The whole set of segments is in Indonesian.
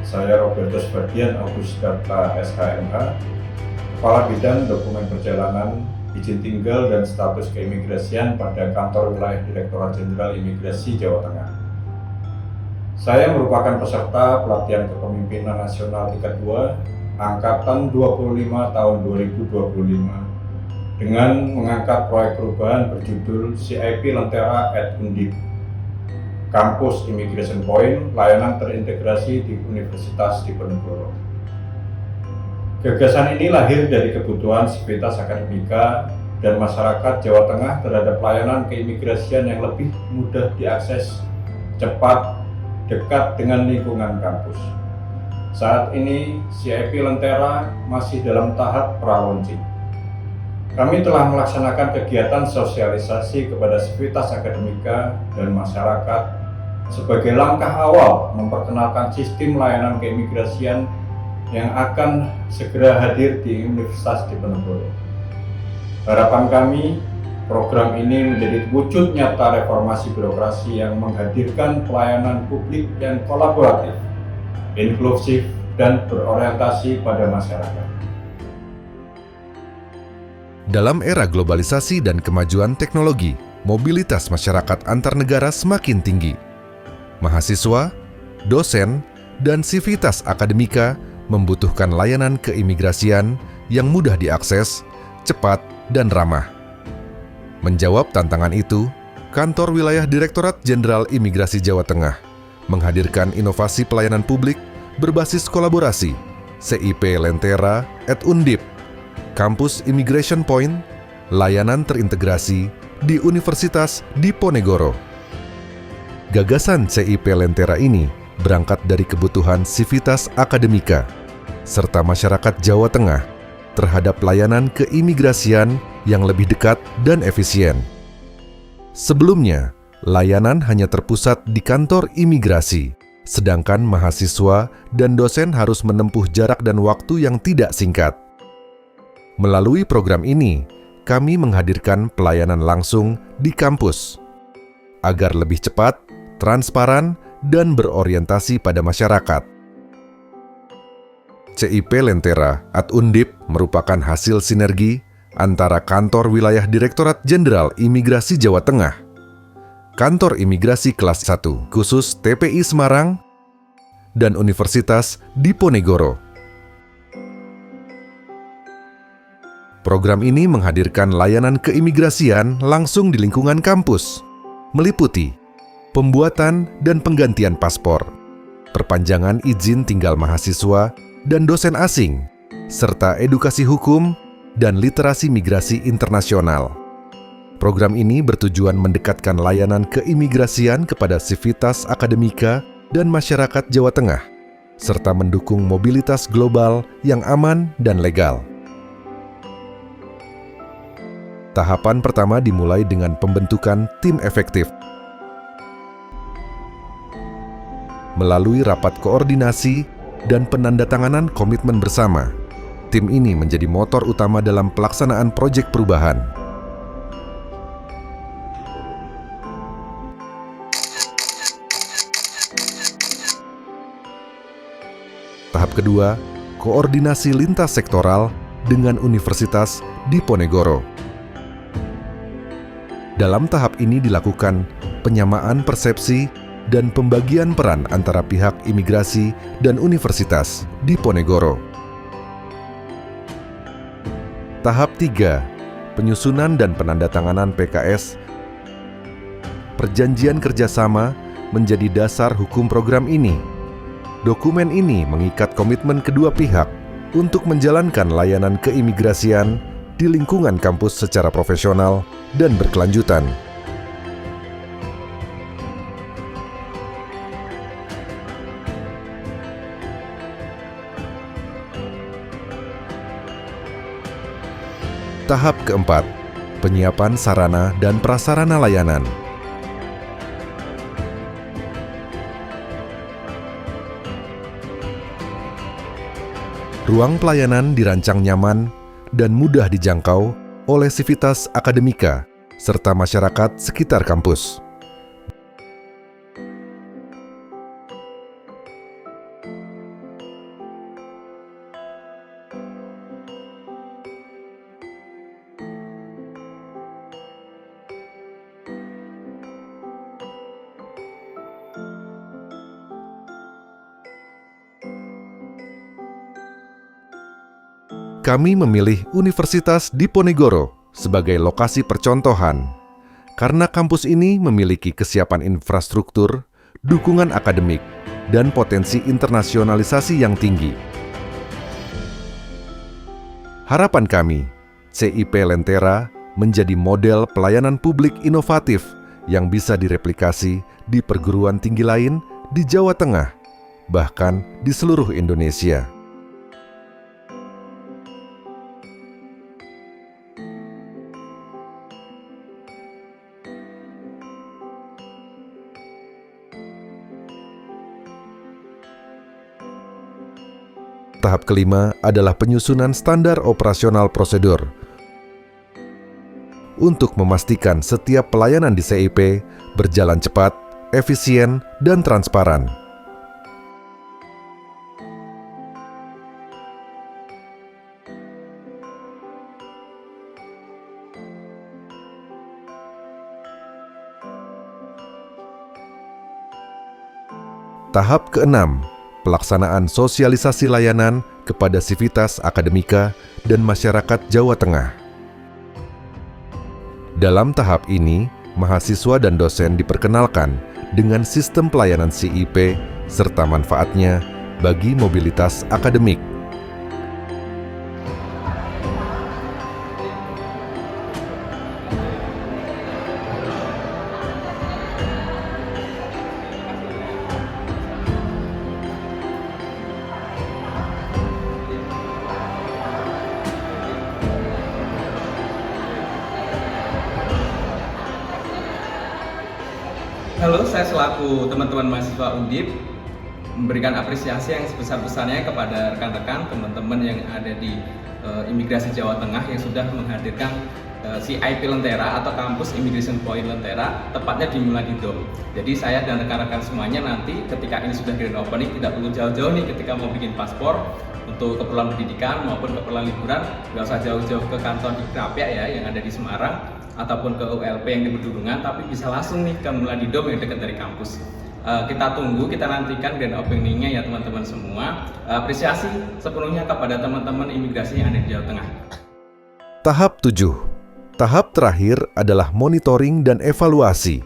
Saya Robertus Ferdian Augustarta SHMH, Kepala Bidang Dokumen Perjalanan, Izin Tinggal dan Status Keimigrasian pada Kantor Wilayah Direktorat Jenderal Imigrasi Jawa Tengah. Saya merupakan peserta pelatihan kepemimpinan nasional tingkat 2, Angkatan 25 tahun 2025 dengan mengangkat proyek perubahan berjudul CIP Lentera at Undip, Kampus Immigration Point, layanan terintegrasi di Universitas Diponegoro. Gagasan ini lahir dari kebutuhan sivitas akademika dan masyarakat Jawa Tengah terhadap layanan keimigrasian yang lebih mudah diakses, cepat, dekat dengan lingkungan kampus. Saat ini, CIP Lentera masih dalam tahap pra-launching. Kami telah melaksanakan kegiatan sosialisasi kepada sivitas akademika dan masyarakat sebagai langkah awal memperkenalkan sistem layanan keimigrasian yang akan segera hadir di Universitas Diponegoro. Harapan kami, program ini menjadi wujud nyata reformasi birokrasi yang menghadirkan pelayanan publik yang kolaboratif, inklusif, dan berorientasi pada masyarakat. Dalam era globalisasi dan kemajuan teknologi, mobilitas masyarakat antar negara semakin tinggi. Mahasiswa, dosen, dan sivitas akademika membutuhkan layanan keimigrasian yang mudah diakses, cepat, dan ramah. Menjawab tantangan itu, Kantor Wilayah Direktorat Jenderal Imigrasi Jawa Tengah menghadirkan inovasi pelayanan publik berbasis kolaborasi CIP Lentera at Undip, Kampus Immigration Point, layanan terintegrasi di Universitas Diponegoro. Gagasan CIP Lentera ini berangkat dari kebutuhan sivitas akademika serta masyarakat Jawa Tengah terhadap layanan keimigrasian yang lebih dekat dan efisien. Sebelumnya, layanan hanya terpusat di kantor imigrasi, sedangkan mahasiswa dan dosen harus menempuh jarak dan waktu yang tidak singkat. Melalui program ini, kami menghadirkan pelayanan langsung di kampus agar lebih cepat, transparan, dan berorientasi pada masyarakat. CIP Lentera at Undip merupakan hasil sinergi antara Kantor Wilayah Direktorat Jenderal Imigrasi Jawa Tengah, Kantor Imigrasi Kelas 1 khusus TPI Semarang, dan Universitas Diponegoro. Program ini menghadirkan layanan keimigrasian langsung di lingkungan kampus, meliputi pembuatan dan penggantian paspor, perpanjangan izin tinggal mahasiswa dan dosen asing, serta edukasi hukum dan literasi migrasi internasional. Program ini bertujuan mendekatkan layanan keimigrasian kepada sivitas akademika dan masyarakat Jawa Tengah, serta mendukung mobilitas global yang aman dan legal. Tahapan pertama dimulai dengan pembentukan tim efektif. Melalui rapat koordinasi dan penandatanganan komitmen bersama, tim ini menjadi motor utama dalam pelaksanaan proyek perubahan. Tahap kedua, koordinasi lintas sektoral dengan Universitas Diponegoro. Dalam tahap ini dilakukan penyamaan persepsi dan pembagian peran antara pihak imigrasi dan Universitas Diponegoro. Tahap 3, penyusunan dan penandatanganan PKS. Perjanjian kerjasama menjadi dasar hukum program ini. Dokumen ini mengikat komitmen kedua pihak untuk menjalankan layanan keimigrasian di lingkungan kampus secara profesional dan berkelanjutan. Tahap keempat, penyiapan sarana dan prasarana layanan. Ruang pelayanan dirancang nyaman dan mudah dijangkau oleh sivitas akademika serta masyarakat sekitar kampus. kami memilih Universitas Diponegoro sebagai lokasi percontohan karena kampus ini memiliki kesiapan infrastruktur, dukungan akademik, dan potensi internasionalisasi yang tinggi. Harapan kami, CIP Lentera menjadi model pelayanan publik inovatif yang bisa direplikasi di perguruan tinggi lain di Jawa Tengah, bahkan di seluruh Indonesia. Tahap kelima adalah penyusunan standar operasional prosedur untuk memastikan setiap pelayanan di CIP berjalan cepat, efisien, dan transparan. Tahap keenam, pelaksanaan sosialisasi layanan kepada sivitas akademika dan masyarakat Jawa Tengah. Dalam tahap ini, mahasiswa dan dosen diperkenalkan dengan sistem pelayanan CIP serta manfaatnya bagi mobilitas akademik. Halo, saya selaku teman-teman mahasiswa Undip memberikan apresiasi yang sebesar-besarnya kepada rekan-rekan teman-teman yang ada di Imigrasi Jawa Tengah yang sudah menghadirkan CIP Lentera atau Kampus Immigration Point Lentera, tepatnya di Muladido. Jadi saya dan rekan-rekan semuanya nanti ketika ini sudah grand opening tidak perlu jauh-jauh nih ketika mau bikin paspor untuk keperluan pendidikan maupun keperluan liburan, nggak usah jauh-jauh ke kantor di Krapyak ya yang ada di Semarang ataupun ke ULP yang di Pedurungan, tapi bisa langsung nih ke Muladido yang dekat dari kampus. Kita tunggu, kita nantikan grand openingnya ya teman-teman semua. Apresiasi sepenuhnya kepada teman-teman imigrasi yang ada di Jawa Tengah. Tahap 7. Tahap terakhir adalah monitoring dan evaluasi.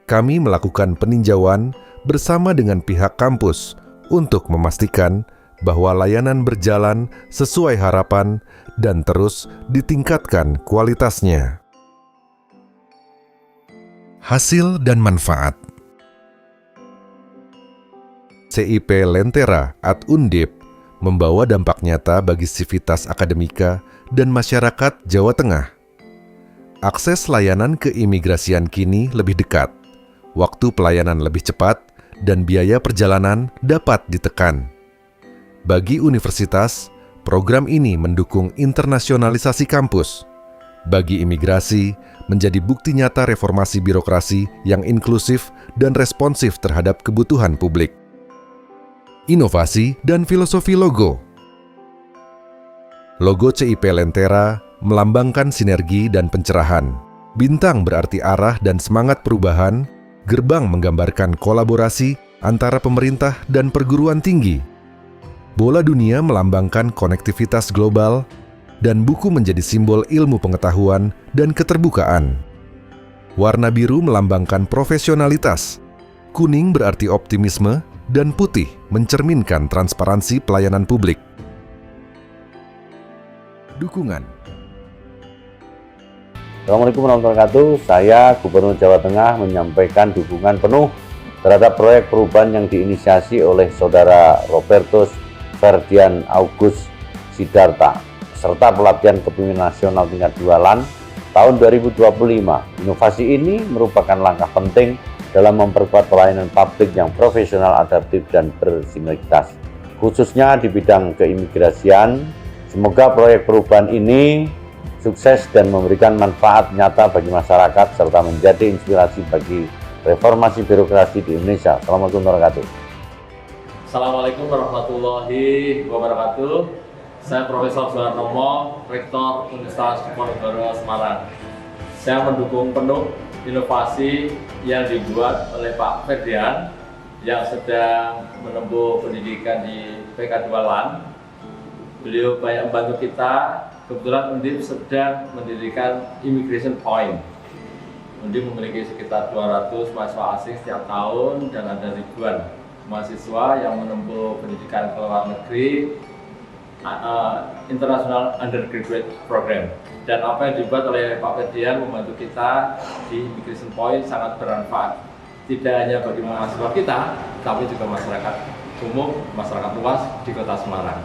Kami melakukan peninjauan bersama dengan pihak kampus untuk memastikan bahwa layanan berjalan sesuai harapan dan terus ditingkatkan kualitasnya. Hasil dan manfaat CIP Lentera at Undip membawa dampak nyata bagi sivitas akademika dan masyarakat Jawa Tengah. Akses layanan keimigrasian kini lebih dekat, waktu pelayanan lebih cepat, dan biaya perjalanan dapat ditekan. Bagi universitas, program ini mendukung internasionalisasi kampus. Bagi imigrasi, menjadi bukti nyata reformasi birokrasi yang inklusif dan responsif terhadap kebutuhan publik. Inovasi dan filosofi logo. Logo CIP Lentera melambangkan sinergi dan pencerahan. Bintang berarti arah dan semangat perubahan. Gerbang menggambarkan kolaborasi antara pemerintah dan perguruan tinggi. Bola dunia melambangkan konektivitas global, dan buku menjadi simbol ilmu pengetahuan dan keterbukaan. Warna biru melambangkan profesionalitas, kuning berarti optimisme, dan putih mencerminkan transparansi pelayanan publik. Dukungan. Assalamualaikum warahmatullahi wabarakatuh. Saya Gubernur Jawa Tengah menyampaikan dukungan penuh terhadap proyek perubahan yang diinisiasi oleh Saudara Robertus Ferdian August Sidarta serta pelatihan kepemimpinan nasional tingkat 2 LAN tahun 2025. Inovasi ini merupakan langkah penting dalam memperkuat pelayanan publik yang profesional, adaptif, dan bersinergitas, khususnya di bidang keimigrasian. Semoga proyek perubahan ini sukses dan memberikan manfaat nyata bagi masyarakat serta menjadi inspirasi bagi reformasi birokrasi di Indonesia. Assalamualaikum warahmatullahi wabarakatuh. Assalamualaikum warahmatullahi wabarakatuh. Saya Profesor Suhartomo, Rektor Universitas Diponegoro Semarang. Saya mendukung penuh inovasi yang dibuat oleh Pak Ferdian yang sedang menempuh pendidikan di PK2 LAN. Beliau banyak membantu kita. Kebetulan Undip sedang mendirikan Immigration Point. Undip memiliki sekitar 200 mahasiswa asing setiap tahun dan ada ribuan mahasiswa yang menempuh pendidikan ke luar negeri, International Undergraduate Program. Dan apa yang dibuat oleh Pak Ferdian membantu kita di Immigration Point sangat bermanfaat. Tidak hanya bagi mahasiswa kita, tapi juga masyarakat umum, masyarakat luas di Kota Semarang.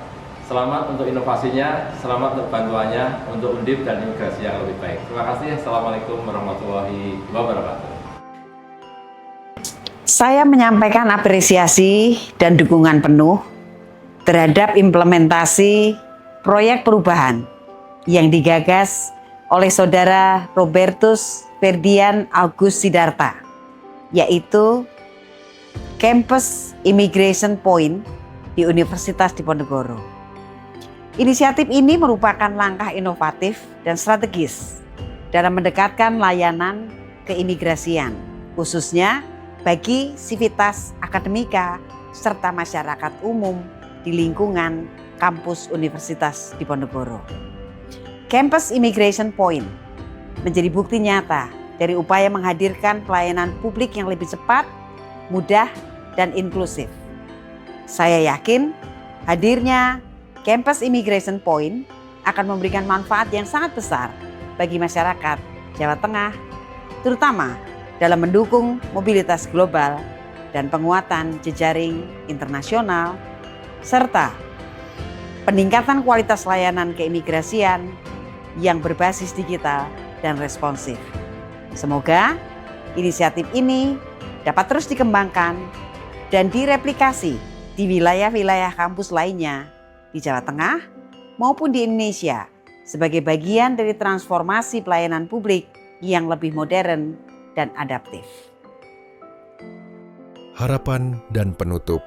Selamat untuk inovasinya, selamat untuk bantuannya untuk Undip dan imigrasi yang lebih baik. Terima kasih. Assalamualaikum warahmatullahi wabarakatuh. Saya menyampaikan apresiasi dan dukungan penuh terhadap implementasi proyek perubahan yang digagas oleh Saudara Robertus Ferdian August Sidarta, yaitu Campus Immigration Point di Universitas Diponegoro. Inisiatif ini merupakan langkah inovatif dan strategis dalam mendekatkan layanan keimigrasian, khususnya bagi sivitas akademika serta masyarakat umum di lingkungan kampus Universitas Diponegoro. Campus Immigration Point menjadi bukti nyata dari upaya menghadirkan pelayanan publik yang lebih cepat, mudah, dan inklusif. Saya yakin hadirnya Campus Immigration Point akan memberikan manfaat yang sangat besar bagi masyarakat Jawa Tengah, terutama dalam mendukung mobilitas global dan penguatan jejaring internasional, serta peningkatan kualitas layanan keimigrasian yang berbasis digital dan responsif. Semoga inisiatif ini dapat terus dikembangkan dan direplikasi di wilayah-wilayah kampus lainnya di Jawa Tengah maupun di Indonesia sebagai bagian dari transformasi pelayanan publik yang lebih modern dan adaptif. Harapan dan penutup.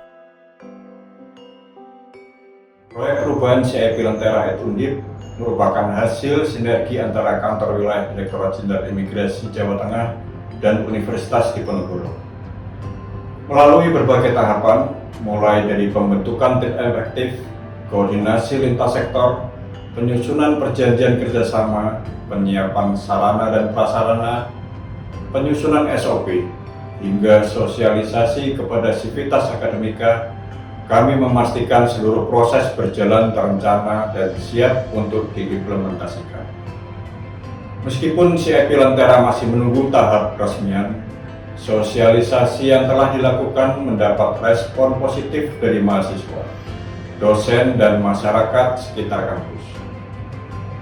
Proyek perubahan CIP Lentera Undip merupakan hasil sinergi antara kantor wilayah Direktorat Jenderal Imigrasi Jawa Tengah dan Universitas Diponegoro. Melalui berbagai tahapan, mulai dari pembentukan tim efektif, koordinasi lintas sektor, penyusunan perjanjian kerjasama, penyiapan sarana dan prasarana, penyusunan SOP, hingga sosialisasi kepada sivitas akademika, kami memastikan seluruh proses berjalan terencana dan siap untuk diimplementasikan. Meskipun CIP Lentera masih menunggu tahap peresmian, sosialisasi yang telah dilakukan mendapat respon positif dari mahasiswa, dosen, dan masyarakat sekitar kampus.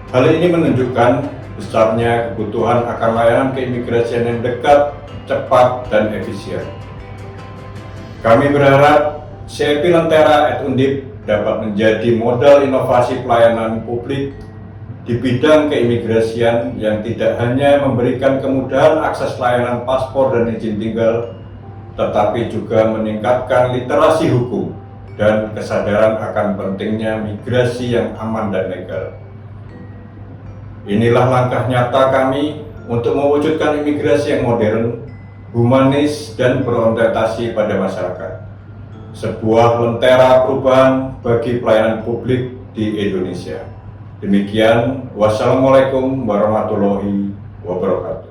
Hal ini menunjukkan besarnya kebutuhan akan layanan keimigrasian yang dekat, cepat, dan efisien. Kami berharap CIP Lentera Undip dapat menjadi modal inovasi pelayanan publik di bidang keimigrasian yang tidak hanya memberikan kemudahan akses layanan paspor dan izin tinggal, tetapi juga meningkatkan literasi hukum dan kesadaran akan pentingnya migrasi yang aman dan legal. Inilah langkah nyata kami untuk mewujudkan imigrasi yang modern, humanis, dan berorientasi pada masyarakat. Sebuah lentera perubahan bagi pelayanan publik di Indonesia. Demikian, wassalamualaikum warahmatullahi wabarakatuh.